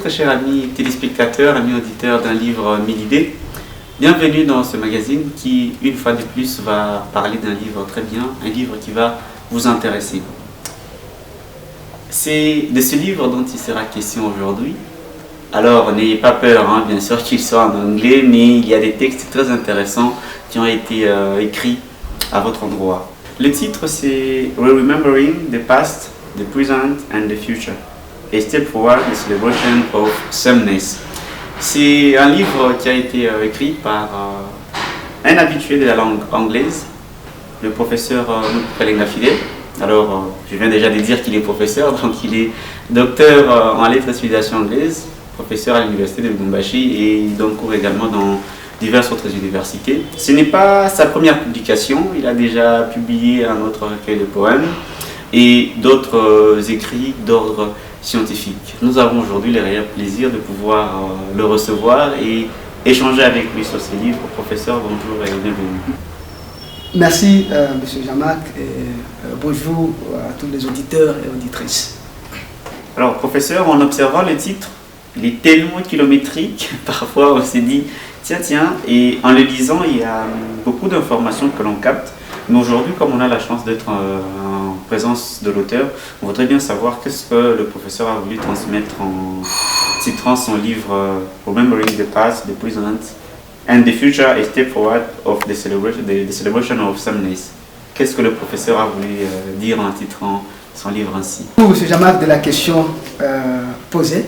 très chers amis téléspectateurs, amis auditeurs d'un livre 1000 idées. Bienvenue dans ce magazine qui, une fois de plus, va parler d'un livre très bien, un livre qui va vous intéresser. C'est de ce livre dont il sera question aujourd'hui. Alors, n'ayez pas peur, hein, bien sûr qu'il soit en anglais, mais il y a des textes très intéressants qui ont été écrits à votre endroit. Le titre, c'est Remembering the Past, the Present and the Future. A Step Forward, the Celebration of Sameness. C'est un livre qui a été écrit par un habitué de la langue anglaise, le professeur Kalenga Fidel. Alors, je viens déjà de dire qu'il est professeur, donc il est docteur en lettres et civilisation anglaise, professeur à l'université de Lubumbashi et il donne cours également dans diverses autres universités. Ce n'est pas sa première publication, il a déjà publié un autre recueil de poèmes et d'autres écrits d'ordre scientifique. Nous avons aujourd'hui le réel plaisir de pouvoir le recevoir et échanger avec lui sur ses livres. Professeur, bonjour et bienvenue. Merci, Monsieur Jean-Marc, et bonjour à tous les auditeurs et auditrices. Alors, professeur, en observant le titre, il est tellement kilométrique, parfois on s'est dit, tiens, et en le lisant, il y a beaucoup d'informations que l'on capte. Mais aujourd'hui, comme on a la chance d'être en présence de l'auteur, on voudrait bien savoir qu'est-ce que le professeur a voulu transmettre en titrant son livre Remembering the Past, the Present and the Future, a Step Forward of the Celebration of Sameness. Qu'est-ce que le professeur a voulu dire en titrant son livre ainsi? Pour M. Jamak de la question posée,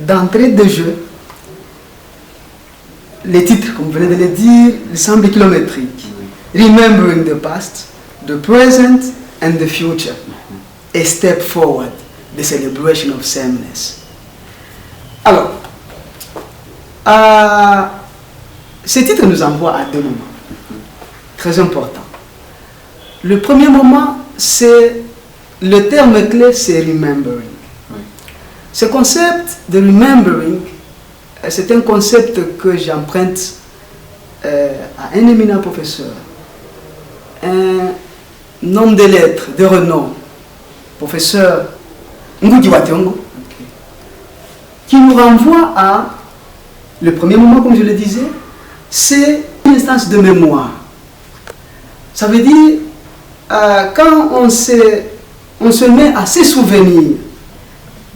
d'entrée de jeu, les titres, comme vous venez de le dire, semblent kilométriques. Remembering the past, the present and the future. A step forward, the celebration of sameness. Alors, ce titre nous envoie à deux moments très importants. Le premier moment, c'est le terme clé, c'est remembering. Ce concept de remembering, c'est un concept que j'emprunte à un éminent professeur, un homme de lettres de renom, professeur Ngudi Wationgo, qui nous renvoie à, le premier moment, comme je le disais, c'est une instance de mémoire. Ça veut dire, quand on se met à se souvenir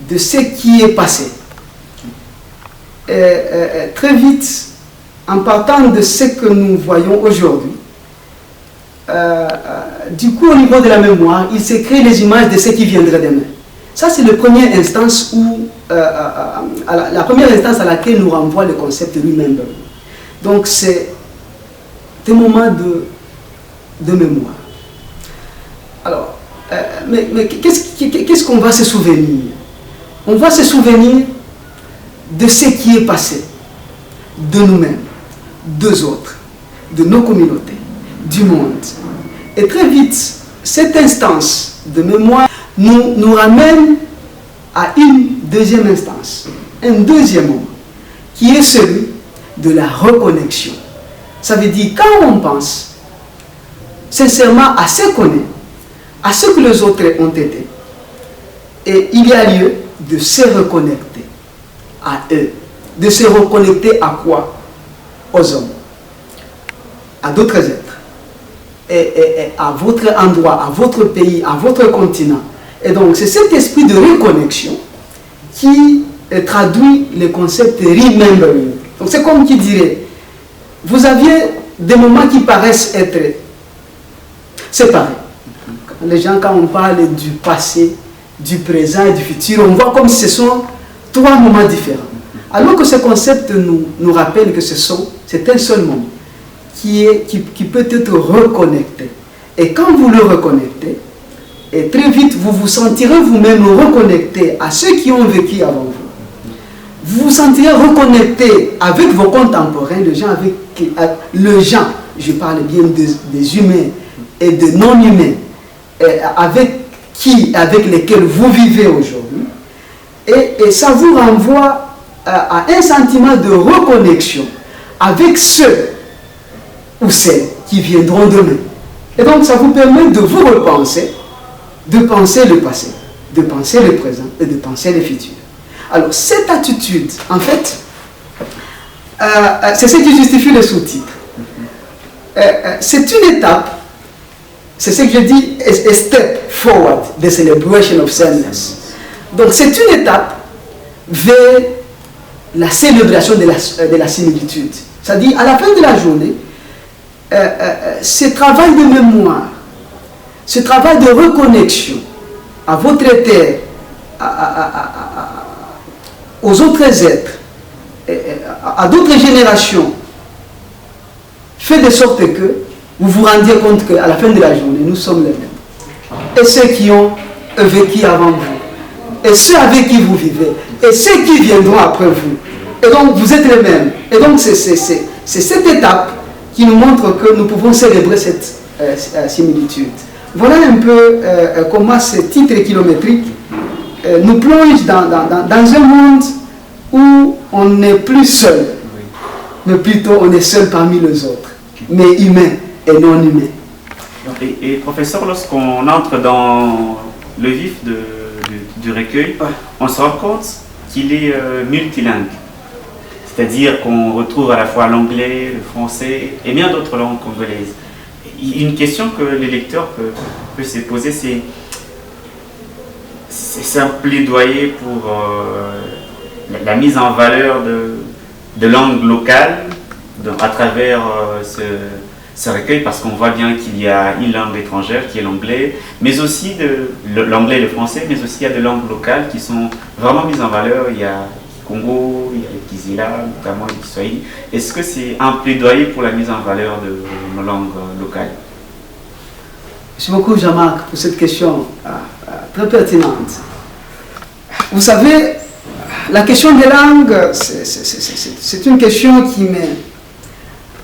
de ce qui est passé, très vite, en partant de ce que nous voyons aujourd'hui, du coup, au niveau de la mémoire, il se crée les images de ce qui viendrait demain. Ça, c'est la première instance la première instance à laquelle nous renvoie le concept de remembering. Donc, c'est des moments de mémoire. Alors, mais qu'est-ce qu'on va se souvenir? On va se souvenir de ce qui est passé, de nous-mêmes, des autres, de nos communautés, du monde. Et très vite, cette instance de mémoire nous ramène à une deuxième instance, un deuxième moment, qui est celui de la reconnexion. Ça veut dire, quand on pense sincèrement à ce qu'on est, à ce que les autres ont été, et il y a lieu de se reconnecter à eux. De se reconnecter à quoi? Aux hommes, à d'autres êtres, et à votre endroit, à votre pays, à votre continent. Et donc c'est cet esprit de reconnexion qui traduit le concept de remembering. Donc c'est comme qui dirait, vous aviez des moments qui paraissent être séparés. Les gens, quand on parle du passé, du présent et du futur, on voit comme si ce sont trois moments différents. Alors que ce concept nous rappelle que c'est un seul moment qui peut être reconnecté. Et quand vous le reconnectez, et très vite vous vous sentirez vous-même reconnecté à ceux qui ont vécu avant vous. Vous vous sentirez reconnecté avec vos contemporains, les gens, je parle bien des humains et des non-humains, avec lesquels vous vivez aujourd'hui. Et ça vous renvoie à un sentiment de reconnexion avec ceux ou celles qui viendront demain. Et donc ça vous permet de vous repenser, de penser le passé, de penser le présent et de penser le futur. Alors, cette attitude, en fait, c'est ce qui justifie le sous-titre. C'est une étape, c'est ce que je dis, a step forward, the celebration of sameness. Donc, c'est une étape vers la célébration de la similitude. C'est-à-dire, à la fin de la journée, ce travail de mémoire, ce travail de reconnexion à votre terre, aux autres êtres, à d'autres générations, fait de sorte que vous vous rendiez compte qu'à la fin de la journée, nous sommes les mêmes. Et ceux qui ont vécu avant vous, et ceux avec qui vous vivez, et ceux qui viendront après vous. Et donc, vous êtes les mêmes. Et donc, c'est cette étape qui nous montre que nous pouvons célébrer cette similitude. Voilà un peu comment ce titre kilométrique nous plonge dans un monde où on n'est plus seul, mais plutôt on est seul parmi les autres, mais humain et non humain. Et professeur, lorsqu'on entre dans le vif du recueil, on se rend compte qu'il est multilingue. C'est-à-dire qu'on retrouve à la fois l'anglais, le français et bien d'autres langues congolaises. Une question que les lecteurs peuvent se poser, c'est un plaidoyer pour la mise en valeur de langues locales à travers ce recueil, parce qu'on voit bien qu'il y a une langue étrangère qui est l'anglais, mais aussi l'anglais et le français, mais aussi il y a des langues locales qui sont vraiment mises en valeur. Il y a Congo, il y a le Kizila, notamment le Kiswahili. Est-ce que c'est un plaidoyer pour la mise en valeur de nos langues locales? Merci beaucoup, Jean-Marc, pour cette question très pertinente. Vous savez, la question des langues, c'est une question qui me...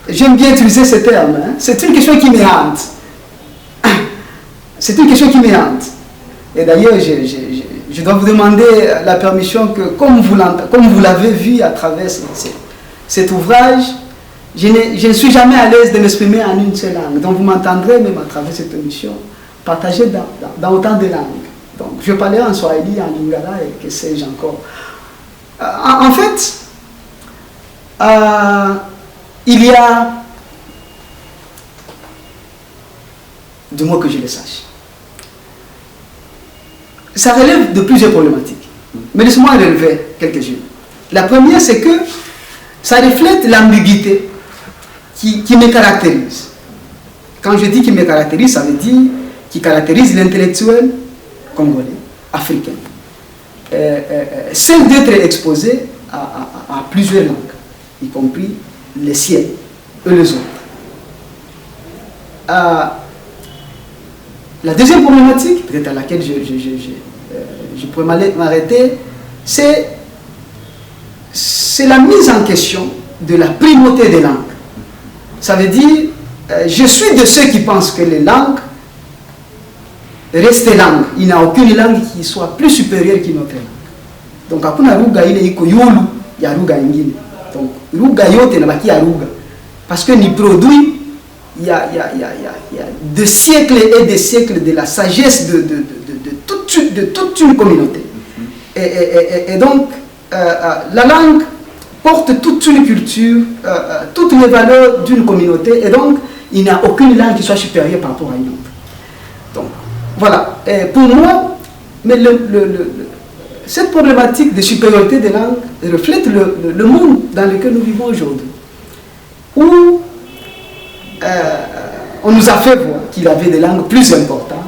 J'aime bien utiliser ce terme. Hein? C'est une question qui me hante. C'est une question qui me hante. Et d'ailleurs, je dois vous demander la permission que, comme vous l'avez vu à travers cet ouvrage, je ne suis jamais à l'aise de m'exprimer en une seule langue. Donc vous m'entendrez même à travers cette émission partager dans autant de langues. Donc je parlais en Swahili, en Lingala et que sais-je encore. En fait, il y a, du moins que je le sache, ça relève de plusieurs problématiques. Mais laissez-moi relever quelques-unes. La première, c'est que ça reflète l'ambiguïté qui me caractérise. Quand je dis qui me caractérise, ça veut dire qui caractérise l'intellectuel congolais, africain. Celle d'être exposé à plusieurs langues, y compris les siennes et les autres. La deuxième problématique, peut-être à laquelle je pourrais m'arrêter, c'est la mise en question de la primauté des langues. Ça veut dire, je suis de ceux qui pensent que les langues restent langues. Il n'y a aucune langue qui soit plus supérieure qu'une autre langue. Donc, hakuna lugha ile iko yulu ya lugha ingine. Donc, lugha yote inabaki ya lugha. Parce que ni produit, il y a des siècles et des siècles de la sagesse de toute une communauté. Et donc, la langue porte toute une culture, toutes les valeurs d'une communauté, et donc, il n'y a aucune langue qui soit supérieure par rapport à une autre. Donc, voilà. Et pour moi, mais cette problématique de supériorité des langues reflète le monde dans lequel nous vivons aujourd'hui, où on nous a fait voir qu'il y avait des langues plus importantes,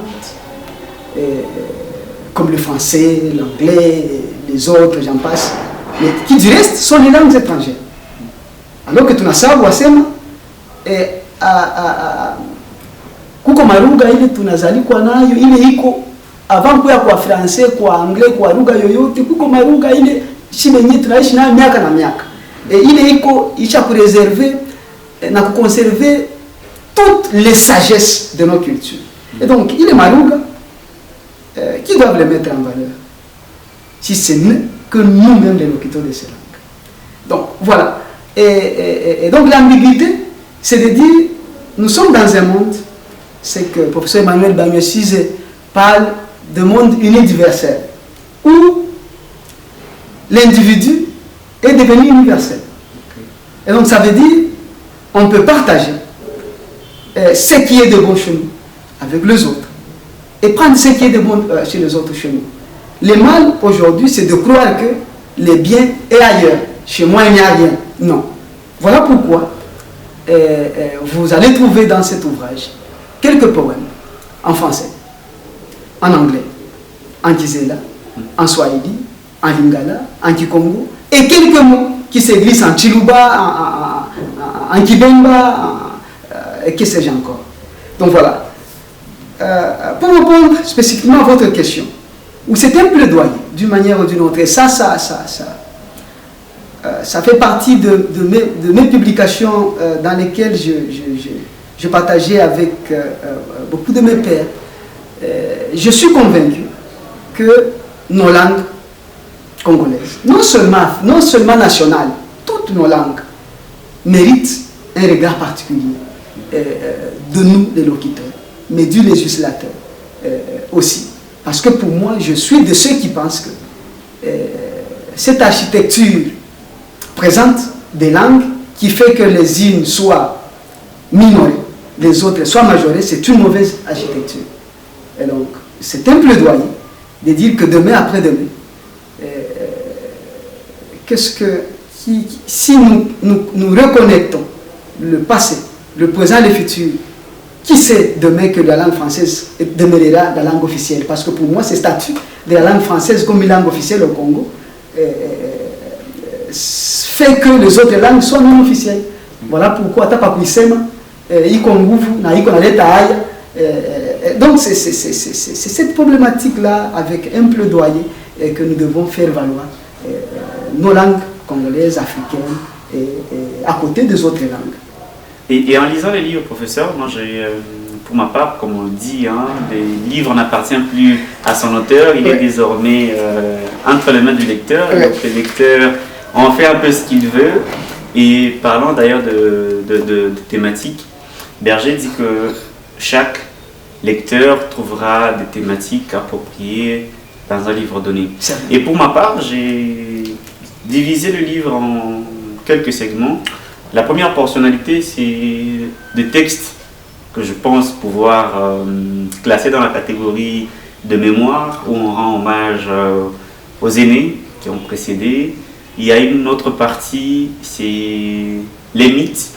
comme le français, l'anglais, les autres, j'en passe, mais qui du reste sont les langues étrangères. Alors que tunasahau wasema kuko malugha ile tunazalikwa nayo ile iko avant kuya kwa français, kwa anglais, kwa lugha yoyote, kuko malugha ile shime yenyewe tunaishi nayo miaka na miaka. Ile iko isha kureserver na kuconserver toutes les sagesses de nos cultures. Et donc, il est malugha qui doivent les mettre en valeur, si ce n'est que nous-mêmes les locuteurs de ces langues. Donc, voilà. Et donc, l'ambiguïté, c'est de dire, nous sommes dans un monde, c'est que le professeur Emmanuel Banyosise parle de monde universel, où l'individu est devenu universel. Et donc ça veut dire on peut partager ce qui est de bon chez nous avec les autres et prendre ce qui est de bon chez les autres chez nous. Le mal aujourd'hui, c'est de croire que le bien est ailleurs. Chez moi, il n'y a rien. Non. Voilà pourquoi vous allez trouver dans cet ouvrage quelques poèmes en français, en anglais, en Kizela, en Swahili, en Lingala, en Kikongo, et quelques mots qui se glissent en Chiluba, en Kibemba, et que sais-je encore. Donc voilà. Pour répondre spécifiquement à votre question, où c'est un plaidoyer d'une manière ou d'une autre, et ça fait partie de mes publications dans lesquelles je partageais avec beaucoup de mes pairs. Je suis convaincu que nos langues congolaises, non seulement nationales, toutes nos langues méritent un regard particulier de nous, les locuteurs, mais du législateur aussi. Parce que pour moi, je suis de ceux qui pensent que cette architecture présente des langues qui fait que les unes soient minorées, les autres soient majorées, c'est une mauvaise architecture. Et donc, c'est un plaidoyer de dire que demain après-demain, si nous reconnectons le passé, le présent et le futur, qui sait demain que la langue française demeurera la langue officielle? Parce que pour moi, ce statut de la langue française comme une langue officielle au Congo fait que les autres langues soient non officielles. Voilà pourquoi tu n'as pas pu s'aimer. Donc c'est cette problématique-là avec un plaidoyer que nous devons faire valoir nos langues congolaises, africaines, à côté des autres langues. Et en lisant les livres, professeur, moi j'ai, pour ma part, comme on le dit, le livre n'appartient plus à son auteur, il est désormais entre les mains du lecteur. Donc le lecteur en fait un peu ce qu'il veut. Et parlant d'ailleurs de thématiques, Berger dit que chaque lecteur trouvera des thématiques appropriées dans un livre donné. Et pour ma part, j'ai divisé le livre en quelques segments. La première portionnalité, c'est des textes que je pense pouvoir classer dans la catégorie de mémoire, où on rend hommage aux aînés qui ont précédé. Il y a une autre partie, c'est les mythes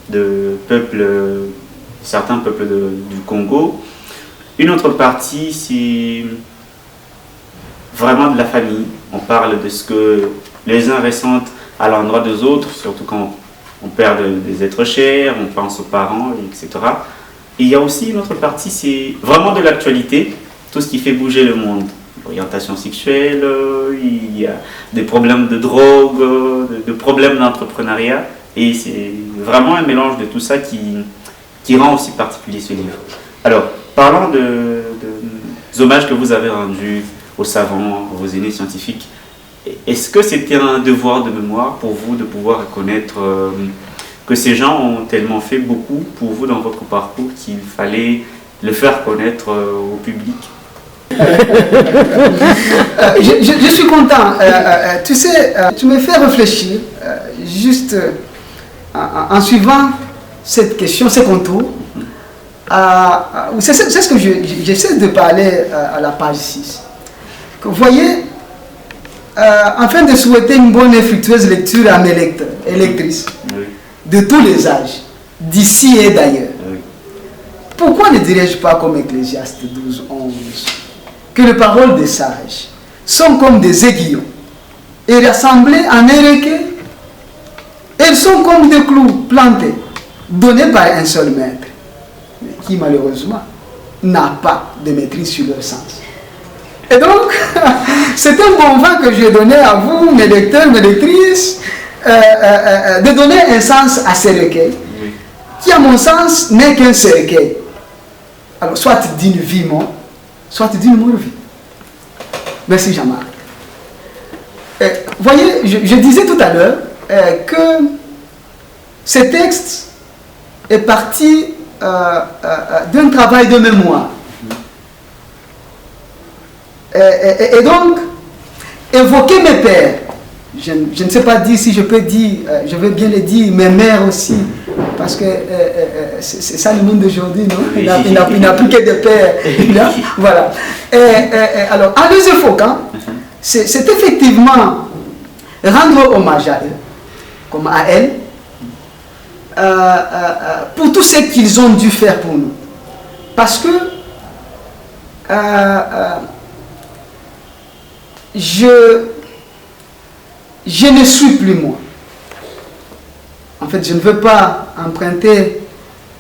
de certains peuples du Congo. Une autre partie, c'est vraiment de la famille. On parle de ce que les uns ressentent à l'endroit des autres, surtout quand on perd des êtres chers, on pense aux parents, etc. Et il y a aussi une autre partie, c'est vraiment de l'actualité, tout ce qui fait bouger le monde. L'orientation sexuelle, il y a des problèmes de drogue, de problèmes d'entrepreneuriat. Et c'est vraiment un mélange de tout ça qui rend aussi particulier ce livre. Alors, parlons des hommages que vous avez rendus aux savants, aux aînés scientifiques. Est-ce que c'était un devoir de mémoire pour vous de pouvoir reconnaître que ces gens ont tellement fait beaucoup pour vous dans votre parcours qu'il fallait le faire connaître au public? Je suis content. Tu sais, tu me fais réfléchir juste en suivant cette question, ces contours. C'est ce que j'essaie de parler à la page 6. Que vous voyez, afin de souhaiter une bonne et fructueuse lecture à mes lecteurs et lectrices de tous les âges, d'ici et d'ailleurs. Pourquoi ne dirais-je pas comme Ecclésiaste 12, 11 que les paroles des sages sont comme des aiguillons et rassemblées en un requin? Elles sont comme des clous plantés, donnés par un seul maître, mais qui malheureusement n'a pas de maîtrise sur leur sens. Et donc, c'est un bon vent que j'ai donné à vous, mes lecteurs, mes lectrices, de donner un sens à ces requins, qui à mon sens n'est qu'un seul requin. Alors, soit d'une vie morte, soit d'une mort vie. Merci Jean-Marc. Voyez, je disais tout à l'heure que ce texte est parti d'un travail de mémoire. Et donc, évoquer mes pères. Je ne sais pas dire si je peux dire, je veux bien le dire, mes mères aussi, parce que c'est ça le monde d'aujourd'hui, non? Il n'a plus que des pères. Voilà. Alors, à les évoquer, c'est effectivement rendre hommage à eux, comme à elles, pour tout ce qu'ils ont dû faire pour nous. Parce que je ne suis plus moi. En fait, je ne veux pas emprunter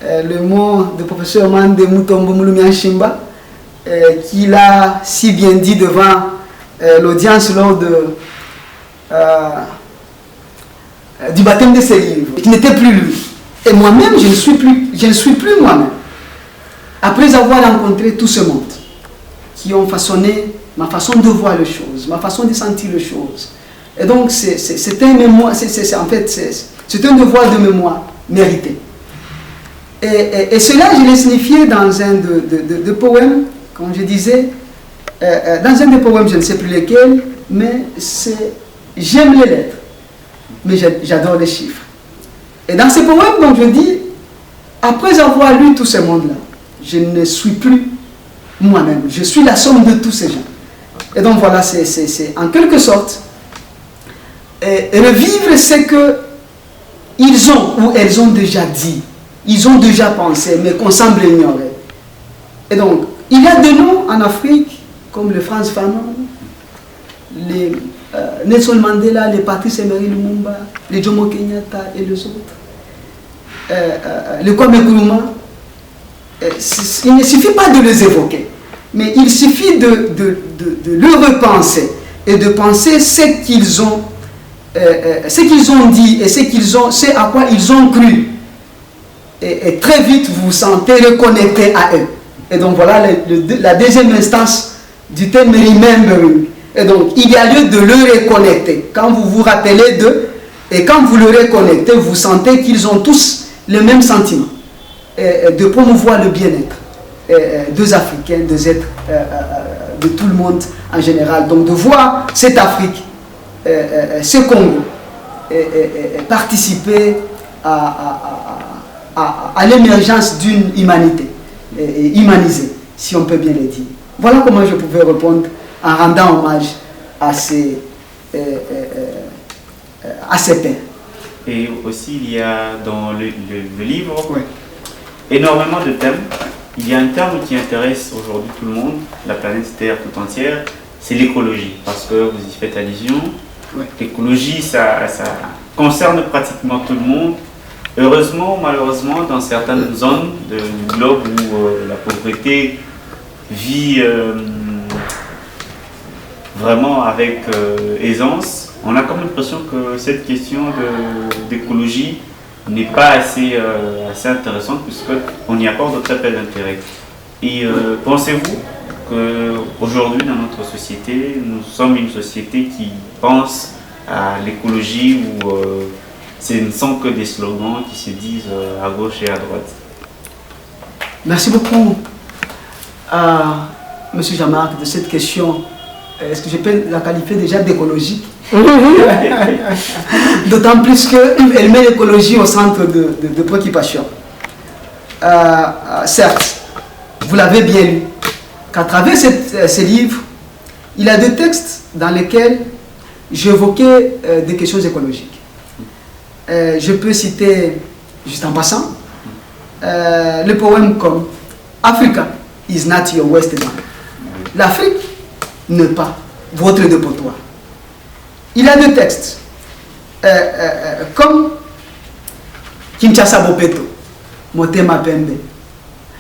le mot du professeur Mande Mutombo Mulumianshimba, qu'il a si bien dit devant l'audience lors du baptême de ses livres, qui n'était plus lui. Et moi-même, je ne suis plus moi-même. Après avoir rencontré tout ce monde, qui ont façonné ma façon de voir les choses, ma façon de sentir les choses. Et donc, c'est un mémoire, c'est un devoir de mémoire mérité. Et cela, je l'ai signifié dans un de poèmes, comme je disais, dans un des poèmes, je ne sais plus lesquels, mais c'est « J'aime les lettres, mais j'adore les chiffres ». Et dans ce poème, donc je dis, après avoir lu tout ce monde-là, je ne suis plus moi-même, je suis la somme de tous ces gens. Et donc voilà, c'est en quelque sorte revivre ce qu'ils ont ou elles ont déjà dit, ils ont déjà pensé, mais qu'on semble ignorer. Et donc, il y a de noms en Afrique, comme le Frantz Fanon, les Nelson Mandela, les Patrice Emery Lumumba, les Jomo Kenyatta et les autres, le Kwame Nkrumah. Il ne suffit pas de les évoquer, mais il suffit de le repenser et de penser ce qu'ils ont dit et ce à quoi ils ont cru. Et très vite, vous vous sentez reconnecté à eux. Et donc voilà la deuxième instance du thème Remembering. Et donc, il y a lieu de le reconnecter. Quand vous vous rappelez d'eux, et quand vous le reconnectez, vous sentez qu'ils ont tous le même sentiment. De promouvoir le bien-être des Africains, des êtres, de tout le monde en général. Donc de voir cette Afrique, ce Congo, participer à l'émergence d'une humanité, humanisée, si on peut bien le dire. Voilà comment je pouvais répondre en rendant hommage à ces pères. Et aussi, il y a dans le livre, oui, énormément de thèmes. Il y a un terme qui intéresse aujourd'hui tout le monde, la planète Terre tout entière, c'est l'écologie. Parce que vous y faites allusion. Oui. L'écologie, ça concerne pratiquement tout le monde. Heureusement, malheureusement, dans certaines zones du globe où la pauvreté vit vraiment avec aisance, on a comme l'impression que cette question d'écologie n'est pas assez intéressante puisqu'on y apporte très peu d'intérêt. Et pensez-vous qu'aujourd'hui dans notre société, nous sommes une société qui pense à l'écologie où ce ne sont que des slogans qui se disent à gauche et à droite? Merci beaucoup à M. Jean-Marc de cette question. Est-ce que je peux la qualifier déjà d'écologique? D'autant plus qu'elle met l'écologie au centre de préoccupation. Certes, vous l'avez bien lu, qu'à travers ces livres, il y a des textes dans lesquels j'évoquais des questions écologiques. Je peux citer, juste en passant, le poème comme Africa is not your Western. L'Afrique n'est pas votre dépotoir. Il y a des textes comme Kinshasa Bopeto, Motema Pembe,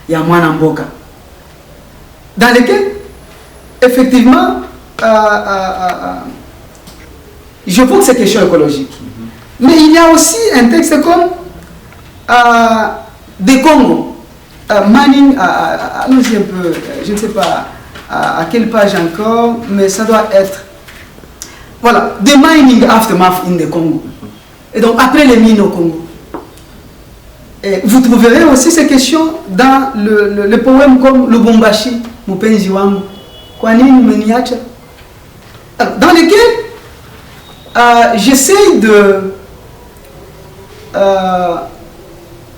Yamwana Mboka, dans lesquels, effectivement, je pose ces questions écologiques. Mais il y a aussi un texte comme des Congo, Manning, allons-y un peu, je ne sais pas à quelle page encore, mais ça doit être, voilà, The Mining Aftermath in the Congo. Et donc après les mines au Congo. Et vous trouverez aussi ces questions dans le poème comme Lubumbashi, Mupenzi wangu, kwa nini umeniacha? dans lesquels j'essaye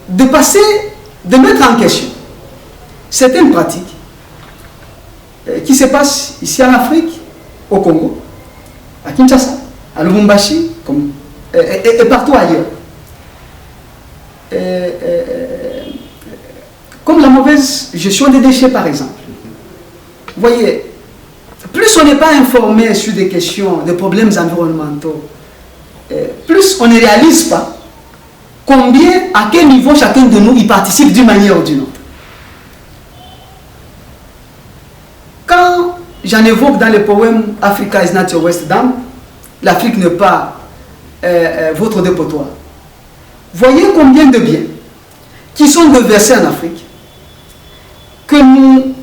de passer, de mettre en question certaines pratiques qui se passent ici en Afrique, au Congo, à Kinshasa, à Lubumbashi, et partout ailleurs. Comme la mauvaise gestion des déchets, par exemple. Vous voyez, plus on n'est pas informé sur des questions, des problèmes environnementaux, plus on ne réalise pas combien, à quel niveau chacun de nous y participe d'une manière ou d'une autre. Quand j'en évoque dans le poème Africa is not your West Dam, l'Afrique n'est pas votre dépotoir. Voyez combien de biens qui sont déversés en Afrique que nous,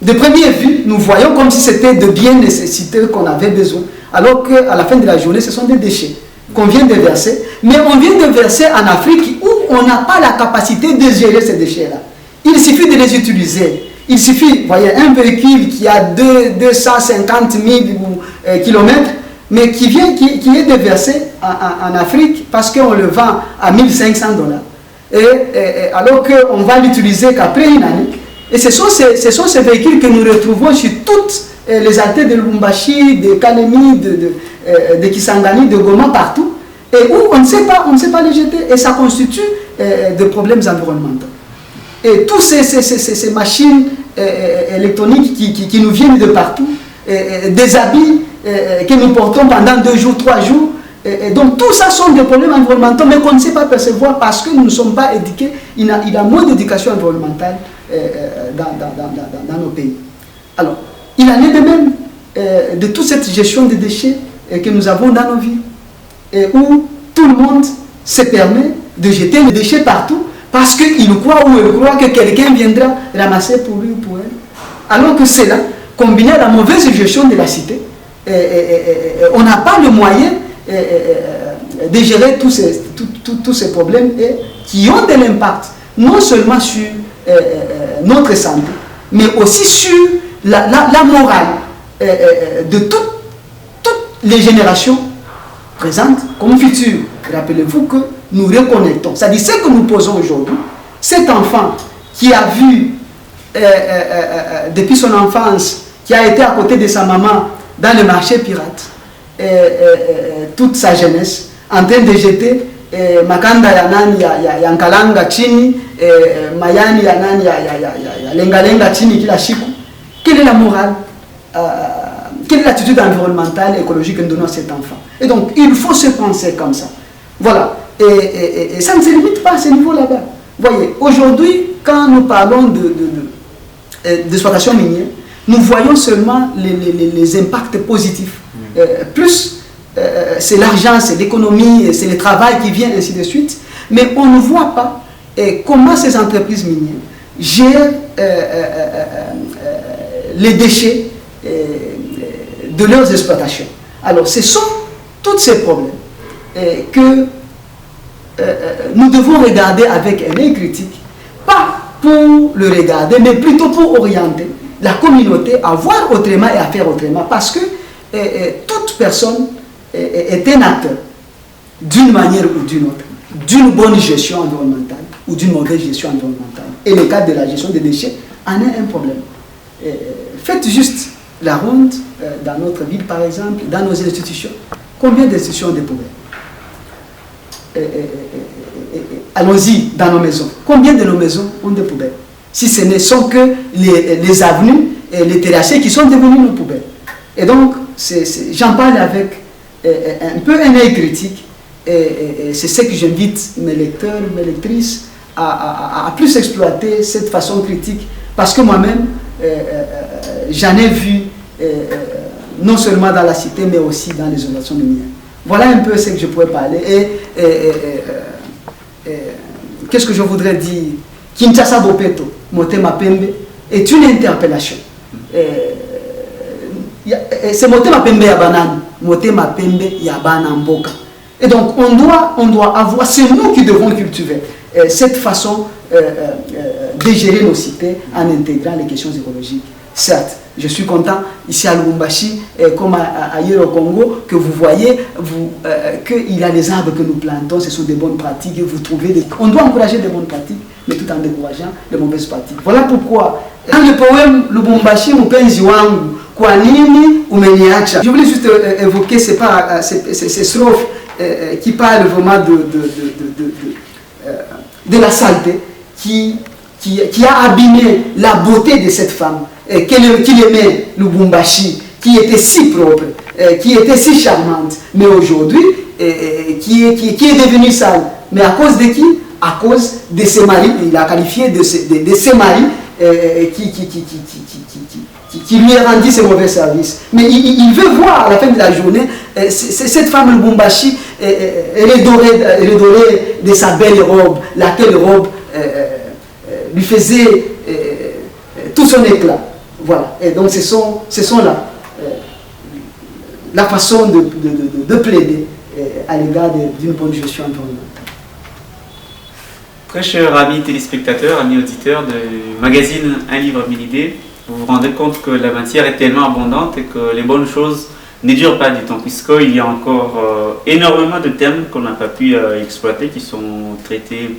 de première vue, nous voyons comme si c'était de biens nécessités qu'on avait besoin, alors qu'à la fin de la journée, ce sont des déchets qu'on vient de verser, mais on vient de verser en Afrique où on n'a pas la capacité de gérer ces déchets-là. Il suffit de les utiliser. Il suffit, vous voyez, un véhicule qui a 250 000 kilomètres, mais qui est déversé en Afrique parce qu'on le vend à 1 500 $. Alors qu'on va l'utiliser qu'après une année. Et ce sont ces véhicules que nous retrouvons sur toutes les artères de Lubumbashi, de Kalemi, de Kisangani, de Goma, partout, et où on ne sait pas les jeter, et ça constitue des problèmes environnementaux. Et toutes ces machines électroniques qui nous viennent de partout, des habits que nous portons pendant 2 jours, 3 jours, et donc tout ça sont des problèmes environnementaux, mais qu'on ne sait pas percevoir parce que nous ne sommes pas éduqués. Il y a moins d'éducation environnementale dans nos pays. Alors, il en est de même de toute cette gestion des déchets que nous avons dans nos vies, où tout le monde se permet de jeter les déchets partout parce qu'il croit ou elle croit que quelqu'un viendra ramasser pour lui ou pour elle. Alors que c'est là, combiné à la mauvaise gestion de la cité, on n'a pas le moyen de gérer tous ces problèmes qui ont de l'impact, non seulement sur notre santé, mais aussi sur la morale de toutes les générations présentes comme futures. Rappelez-vous que nous reconnectons. C'est-à-dire ce que nous posons aujourd'hui, cet enfant qui a vu depuis son enfance, qui a été à côté de sa maman dans le marché pirate, toute sa jeunesse, en train de jeter makanda ya nani ya nkalanga chini, mayani ya nani ya lenga chini kila siku. Quelle est la morale, quelle est l'attitude environnementale et écologique que nous donnons à cet enfant? Et donc il faut se penser comme ça. Voilà. Et ça ne se limite pas à ce niveau là-bas. Voyez, aujourd'hui, quand nous parlons d'exploitation minière, nous voyons seulement les impacts positifs. Plus c'est l'argent, c'est l'économie, c'est le travail qui vient, ainsi de suite. Mais on ne voit pas comment ces entreprises minières gèrent les déchets de leurs exploitations. Alors, ce sont tous ces problèmes que nous devons regarder avec un œil critique, pas pour le regarder, mais plutôt pour orienter la communauté à voir autrement et à faire autrement, parce que toute personne est un acteur, d'une manière ou d'une autre, d'une bonne gestion environnementale ou d'une mauvaise gestion environnementale. Et le cas de la gestion des déchets en est un problème. Faites juste la ronde dans notre ville, par exemple, dans nos institutions. Combien d'institutions ont des poubelles? Allons-y dans nos maisons. Combien de nos maisons ont des poubelles? Si ce ne sont que les avenues et les terrassés qui sont devenus nos poubelles. Et donc, j'en parle avec un peu un œil critique. Et c'est ce que j'invite mes lecteurs, mes lectrices à plus exploiter cette façon critique. Parce que moi-même, j'en ai vu non seulement dans la cité, mais aussi dans les organisations minières. Voilà un peu ce que je pourrais parler. Qu'est-ce que je voudrais dire? Kinshasa Bopeto, Motema Pembe, est une interpellation. C'est Motema Pembe Yabanan, Motema Pembe Yabanamboka. Et donc, on doit avoir, c'est nous qui devons cultiver cette façon de gérer nos cités en intégrant les questions écologiques. Certes, je suis content ici à Lubumbashi, comme ailleurs au Congo, que vous voyez qu'il y a les arbres que nous plantons, ce sont des bonnes pratiques, et vous trouvez on doit encourager des bonnes pratiques, mais tout en décourageant les mauvaises pratiques. Voilà pourquoi, dans le poème Lubumbashi Mpenzi wangu, kwa nini umeniacha? Je voulais juste évoquer ces strophes qui parlent vraiment de la saleté qui a abîmé la beauté de cette femme, qu'il aimait Lubumbashi, qui était si propre, qui était si charmante, mais aujourd'hui, qui est devenue sale. Mais à cause de qui? À cause de ses maris, il a qualifié de ses maris qui lui a rendu ses mauvais services. Mais il veut voir à la fin de la journée, cette femme Lubumbashi, elle est dorée de sa belle robe, laquelle robe lui faisait tout son éclat. Voilà. Et donc ce sont là la façon de plaider à l'égard d'une bonne gestion environnementale. Très chers amis téléspectateurs, amis auditeurs du magazine Un livre, 1000 idées, vous vous rendez compte que la matière est tellement abondante et que les bonnes choses ne durent pas du temps, puisqu'il y a encore énormément de thèmes qu'on n'a pas pu exploiter, qui sont traités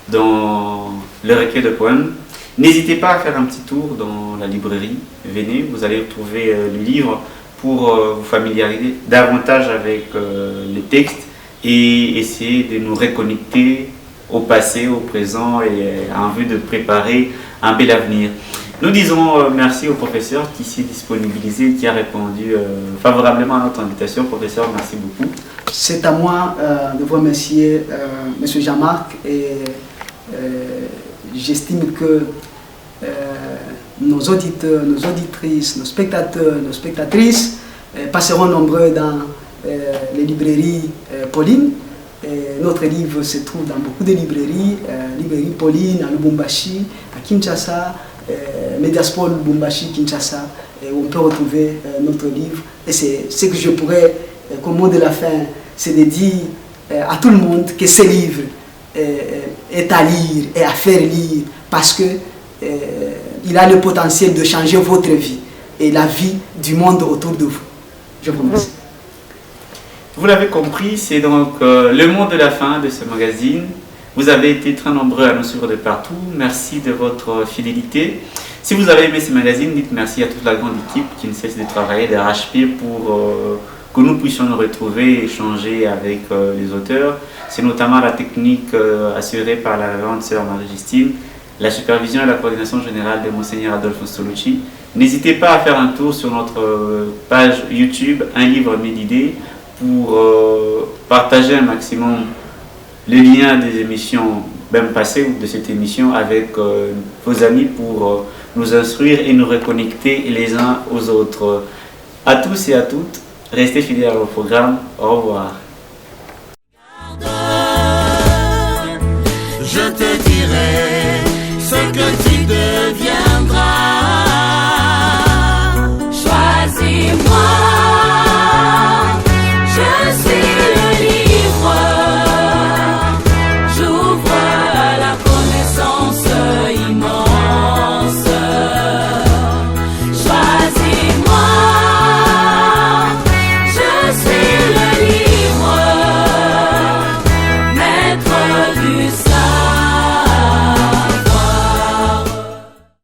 dans le recueil de poèmes. N'hésitez pas à faire un petit tour dans la librairie. Venez, vous allez trouver le livre pour vous familiariser davantage avec les textes et essayer de nous reconnecter au passé, au présent et en vue de préparer un bel avenir. Nous disons merci au professeur qui s'est disponibilisé, qui a répondu favorablement à notre invitation. Professeur, merci beaucoup. C'est à moi de vous remercier, M. Jean-Marc, et j'estime que nos auditeurs, nos auditrices, nos spectateurs, nos spectatrices passeront nombreux dans les librairies Pauline. Notre livre se trouve dans beaucoup de librairies, librairie Pauline à Lubumbashi, à Kinshasa, Mediasport Lubumbashi, Kinshasa, et on peut retrouver notre livre. Et c'est ce que je pourrais, comme mot de la fin, c'est de dire à tout le monde que ce livre est à lire et à faire lire, parce que il a le potentiel de changer votre vie et la vie du monde autour de vous. Je vous remercie. Vous l'avez compris, c'est donc le mot de la fin de ce magazine. Vous avez été très nombreux à nous suivre de partout. Merci de votre fidélité. Si vous avez aimé ce magazine, dites merci à toute la grande équipe qui ne cesse de travailler d'arrache-pied pour que nous puissions nous retrouver et échanger avec les auteurs. C'est notamment la technique assurée par la grande sœur Marie-Justine, la supervision et la coordination générale de Monseigneur Adolphe Stolucci. N'hésitez pas à faire un tour sur notre page YouTube, Un livre, 1000 idées, pour partager un maximum les liens des émissions même passées ou de cette émission avec vos amis pour nous instruire et nous reconnecter les uns aux autres. À tous et à toutes, restez fidèles au programme. Au revoir. Je te dirai ce que tu